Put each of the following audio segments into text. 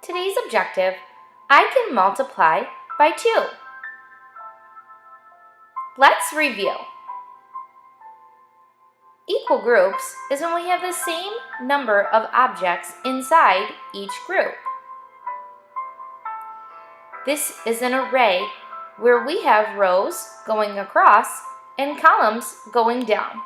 Today's objective, I can multiply by 2. Let's review. Equal groups is when we have the same number of objects inside each group. This is an array where we have rows going across and columns going down.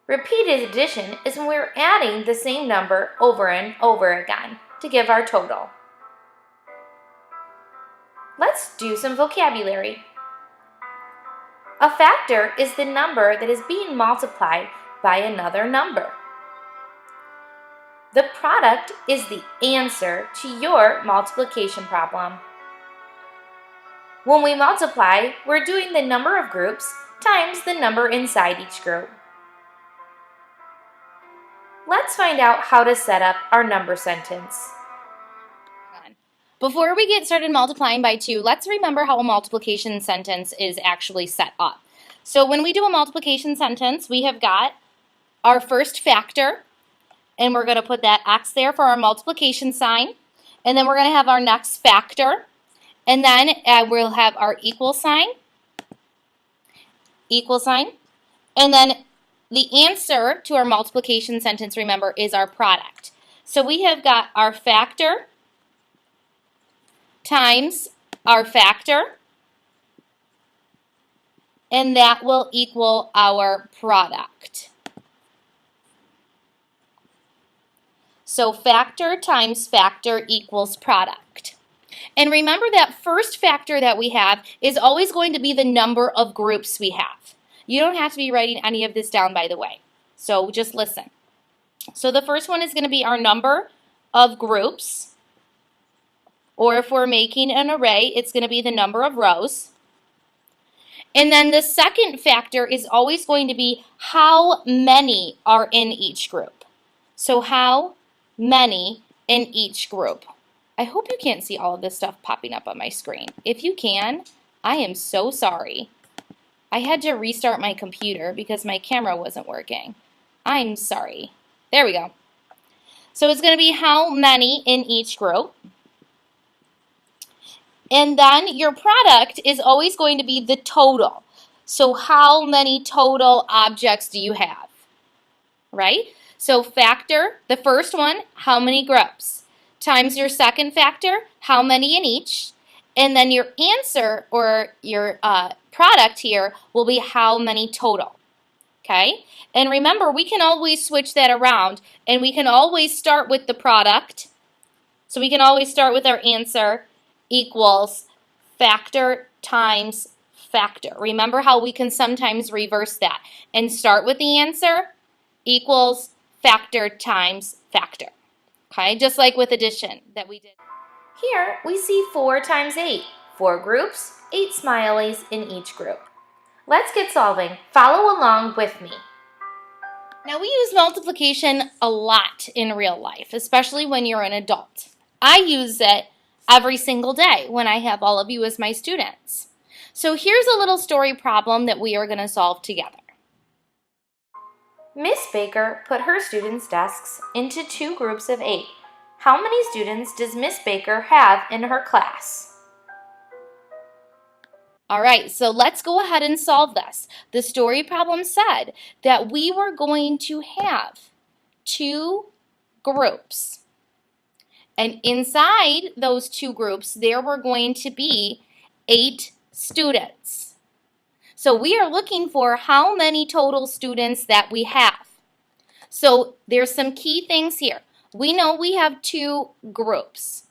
Repeated addition is when we're adding the same number over and over again to give our total. Let's do some vocabulary. A factor is the number that is being multiplied by another number. The product is the answer to your multiplication problem. When we multiply, we're doing the number of groups times the number inside each group. Let's find out how to set up our number sentence. Before we get started multiplying by 2, let's remember how a multiplication sentence is actually set up. So when we do a multiplication sentence, we have got our first factor, and we're going to put that X there for our multiplication sign, and then we're going to have our next factor, and then we'll have our equal sign, and then the answer to our multiplication sentence, remember, is our product. So we have got our factor times our factor, and that will equal our product. So factor times factor equals product. And remember that first factor that we have is always going to be the number of groups we have. You don't have to be writing any of this down, by the way. So just listen. So the first one is going to be our number of groups. Or if we're making an array, it's going to be the number of rows. And then the second factor is always going to be how many are in each group. So how many in each group. I hope you can't see all of this stuff popping up on my screen. If you can, I am so sorry. I had to restart my computer because my camera wasn't working. I'm sorry. There we go. So it's going to be how many in each group. And then your product is always going to be the total. So how many total objects do you have? Right? So factor, the first one, how many groups? Times your second factor, how many in each? And then your answer or your product here will be how many total. Okay? And remember, we can always switch that around, and we can always start with the product. So we can always start with our answer equals factor times factor. Remember how we can sometimes reverse that and start with the answer equals factor times factor. Okay, just like with addition that we did. Here we see 4 times 8. 4 groups, 8 smileys in each group. Let's get solving. Follow along with me. Now we use multiplication a lot in real life, especially when you're an adult. I use it every single day when I have all of you as my students. So here's a little story problem that we are going to solve together. Miss Baker put her students' desks into 2 groups of 8. How many students does Miss Baker have in her class? All right, so let's go ahead and solve this. The story problem said that we were going to have 2 groups. And inside those 2 groups, there were going to be 8 students. So we are looking for how many total students that we have. So there's some key things here. We know we have 2 groups.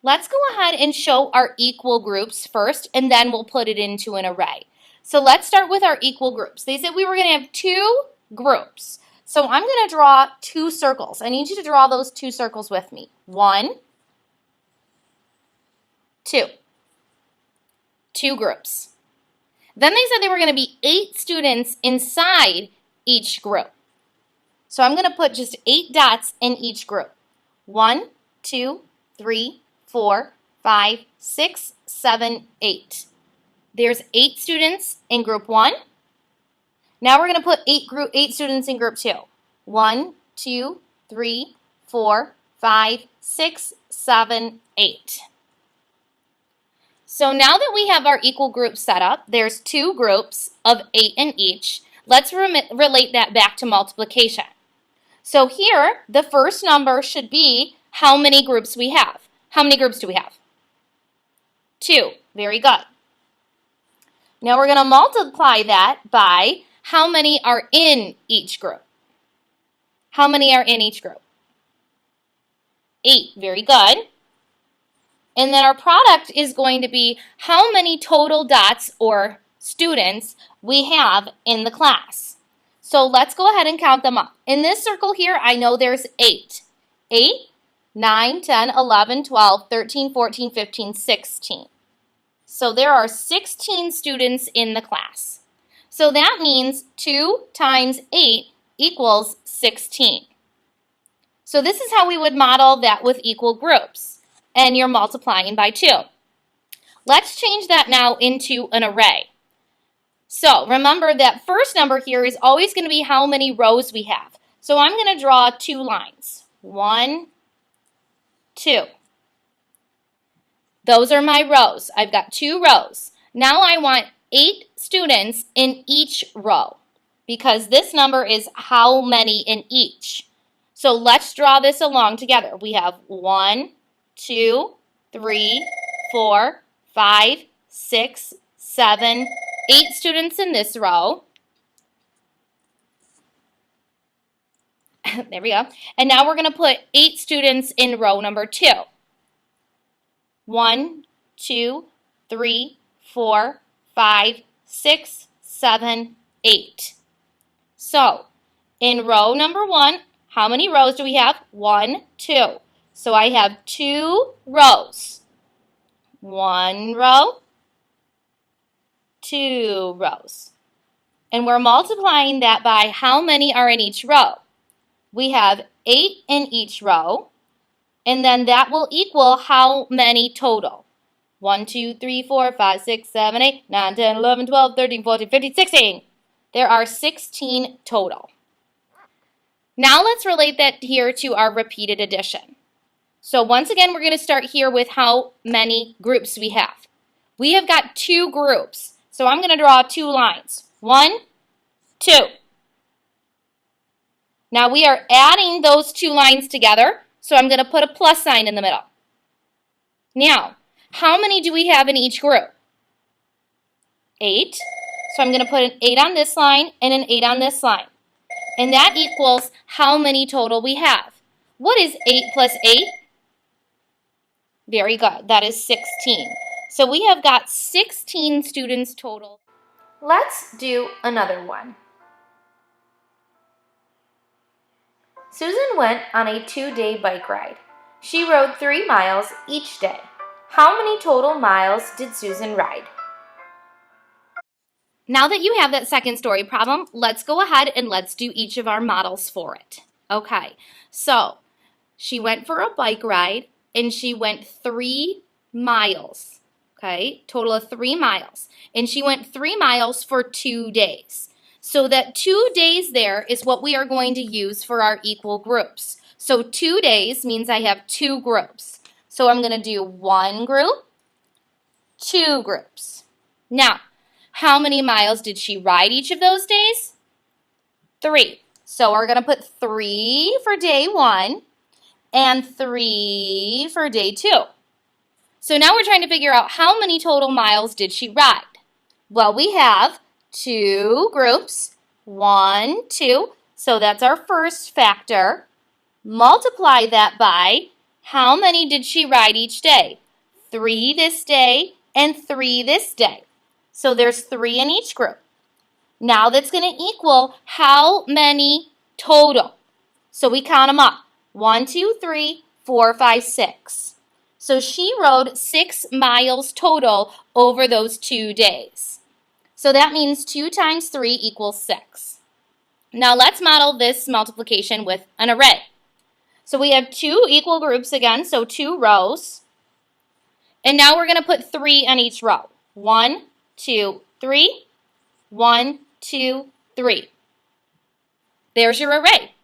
Let's go ahead and show our equal groups first, and then we'll put it into an array. So let's start with our equal groups. They said we were going to have 2 groups. So I'm going to draw 2 circles. I need you to draw those 2 circles with me. 1, 2. 2 groups. Then they said there were going to be 8 students inside each group. So I'm going to put just 8 dots in each group. 1, 2, 3, 4, 5, 6, 7, 8. There's 8 students in group 1. Now we're going to put 8 students in group 2. 1, 2, 3, 4, 5, 6, 7, 8. So now that we have our equal groups set up, there's 2 groups of 8 in each. Let's relate that back to multiplication. So here, the first number should be how many groups we have. How many groups do we have? 2. Very good. Now we're going to multiply that by how many are in each group. How many are in each group? 8. Very good. And then our product is going to be how many total dots or students we have in the class. So let's go ahead and count them up. In this circle here, I know there's 8. 8, 9, 10, 11, 12, 13, 14, 15, 16. So there are 16 students in the class. So that means 2 times 8 equals 16. So this is how we would model that with equal groups. And you're multiplying by 2. Let's change that now into an array. So remember that first number here is always going to be how many rows we have. So I'm going to draw 2 lines. 1, 2. Those are my rows. I've got 2 rows. Now I want 8 students in each row because this number is how many in each. So let's draw this along together. We have 1, 2, 3, 4, 5, 6, 7, 8 students in this row. There we go. And now we're going to put 8 students in row number 2. 1, 2, 3, 4, 5, 6, 7, 8. So in row number 1, how many rows do we have? 1, 2. So I have 2 rows. 1 row, 2 rows. And we're multiplying that by how many are in each row. We have 8 in each row, and then that will equal how many total? 1, 2, 3, 4, 5, 6, 7, 8, 9, 10, 11, 12, 13, 14, 15, 16. There are 16 total. Now let's relate that here to our repeated addition. So once again, we're going to start here with how many groups we have. We have got 2 groups. So I'm going to draw 2 lines. 1, 2. Now we are adding those 2 lines together, so I'm going to put a plus sign in the middle. Now, how many do we have in each group? 8. So I'm going to put an 8 on this line and an 8 on this line. And that equals how many total we have. What is 8 plus 8? Very good. That is 16. So we have got 16 students total. Let's do another one. Susan went on a 2-day bike ride. She rode 3 miles each day. How many total miles did Susan ride? Now that you have that second story problem, let's go ahead and let's do each of our models for it. Okay, so she went for a bike ride and she went 3 miles. Okay, total of 3 miles. And she went 3 miles for 2 days. So that 2 days there is what we are going to use for our equal groups. So 2 days means I have 2 groups. So I'm going to do 1 group, 2 groups. Now, how many miles did she ride each of those days? 3. So we're going to put 3 for day 1 and 3 for day 2. So now we're trying to figure out how many total miles did she ride. Well, we have 2 groups, 1, 2. So that's our first factor. Multiply that by how many did she ride each day? 3 this day and 3 this day. So there's 3 in each group. Now that's going to equal how many total? So we count them up. 1, 2, 3, 4, 5, 6. So she rode 6 miles total over those 2 days. So that means 2 times 3 equals 6. Now let's model this multiplication with an array. So we have 2 equal groups again, so 2 rows. And now we're going to put 3 on each row. 1, 2, 3. 1, 2, 3. There's your array.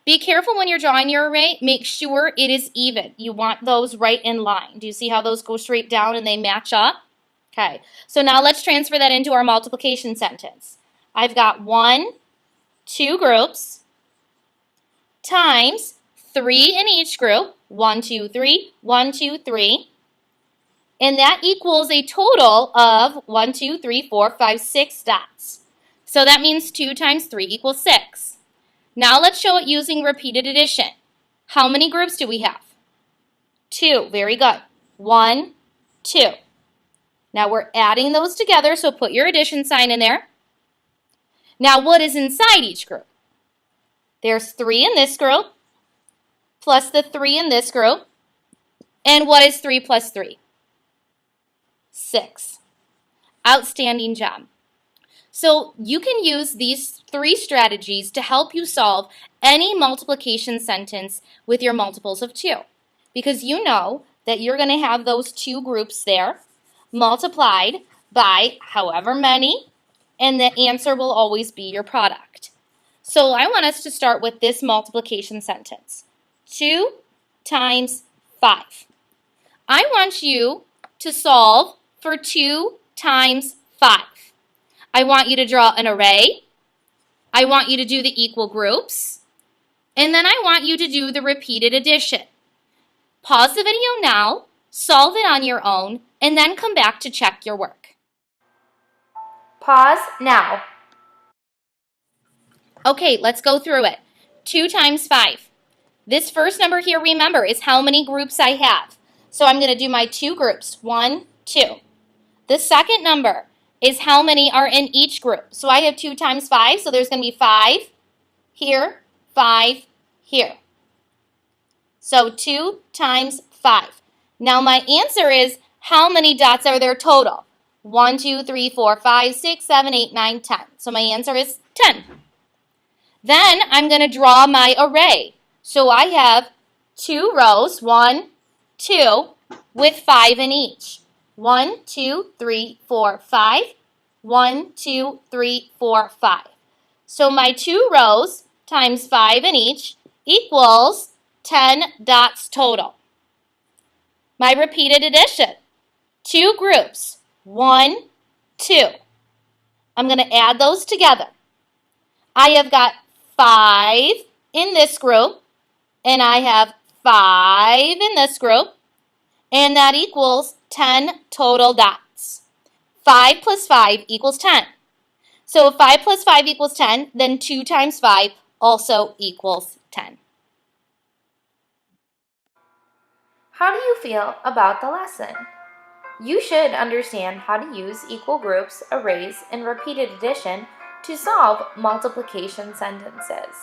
Be careful when you're drawing your array. Make sure it is even. You want those right in line. Do you see how those go straight down and they match up? Okay, so now let's transfer that into our multiplication sentence. I've got 1, 2 groups times 3 in each group. 1, 2, 3, 1, 2, 3. And that equals a total of 1, 2, 3, 4, 5, 6 dots. So that means 2 times 3 equals 6. Now let's show it using repeated addition. How many groups do we have? 2. Very good. 1, 2. Now we're adding those together, so put your addition sign in there. Now what is inside each group? There's 3 in this group, plus the 3 in this group. And what is 3 plus 3? 6. Outstanding job. So you can use these 3 strategies to help you solve any multiplication sentence with your multiples of 2. Because you know that you're going to have those 2 groups there multiplied by however many, and the answer will always be your product. So I want us to start with this multiplication sentence. 2 times 5. I want you to solve for 2 times 5. I want you to draw an array. I want you to do the equal groups. And then I want you to do the repeated addition. Pause the video now, solve it on your own, and then come back to check your work. Pause now. Okay, let's go through it. 2 times 5. This first number here, remember, is how many groups I have. So I'm going to do my 2 groups, 1, 2. The second number is how many are in each group. So I have 2 times 5, so there's going to be 5 here, 5 here. So 2 times 5. Now my answer is, how many dots are there total? 1, 2, 3, 4, 5, 6, 7, 8, 9, 10. So my answer is 10. Then I'm going to draw my array. So I have 2 rows, 1, 2, with 5 in each. 1, 2, 3, 4, 5. 1, 2, 3, 4, 5. So my 2 rows times 5 in each equals 10 dots total. My repeated addition. 2 groups, 1, 2. I'm going to add those together. I have got 5 in this group, and I have 5 in this group, and that equals 10 total dots. 5 plus 5 equals 10. So if 5 plus 5 equals 10, then 2 times 5 also equals 10. How do you feel about the lesson? You should understand how to use equal groups, arrays, and repeated addition to solve multiplication sentences.